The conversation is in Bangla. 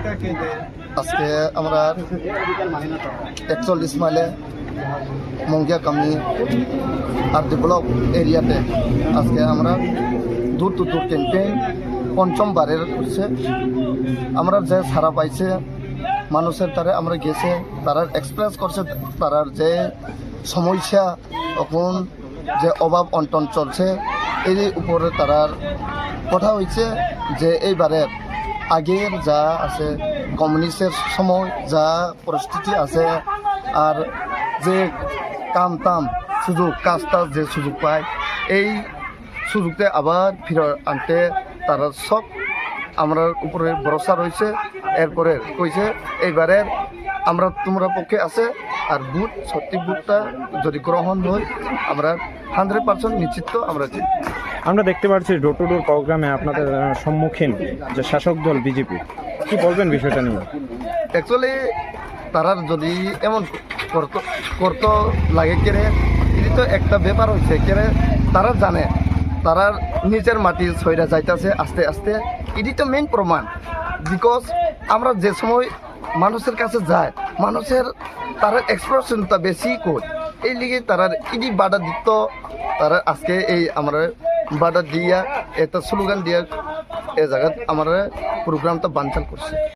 আজকে আমরা 41 মাইলে মঙ্গিয়া কামি আর ডেভেলপ এরিয়াতে আজকে আমরা দূর দূর ক্যাম্পেইন পঞ্চমবারের করছে। আমরা যে সারা পাইছে মানুষের তারা আমরা গেছে, তারা এক্সপ্রেস করছে তারার যে সমস্যা এখন যে অভাব অন্টন চলছে এর উপরে তারার কথা হয়েছে যে এইবারে আগের যা আছে কমিউনিস্টের সময় যা পরিস্থিতি আছে আর যে কাম তাম সুযোগ কাজ টাজ যে সুযোগ পায় এই সুযোগতে আবার ফিরে আনতে তারা সব আমরা উপরে ভরসা রয়েছে। এরপরে কইছে এইবারে আমরা তোমরা পক্ষে আছে আর বুথ সত্যি বুথটা যদি গ্রহণ হয় আমরা 100% নিশ্চিত আমরা জিতব। আমরা দেখতে পাচ্ছি ডোর টু ডোর প্রোগ্রামে আপনাদের সম্মুখীন যে শাসক দল বিজেপি, কি বলবেন বিষয়টা নিয়ে? অ্যাকচুয়ালি তারা যদি এমন করতো লাগে কেড়ে এটি তো একটা ব্যাপার হয়েছে কেড়ে তারা জানে তারা নিজের মাটি ছয়টা যাইতেছে আস্তে আস্তে, এটি তো মেইন প্রমাণ। বিকজ আমরা যে সময় মানুষের কাছে যায় মানুষের তারা এক্সপ্রেশনটা বেশি কর এই লিগে তারা ইডি বাধা দিত। তারা আজকে এই আমরা বাধা দিয়া এটা স্লোগান দিয়া এ জায়গায় আমরা প্রোগ্রামটা বানচাল করছে।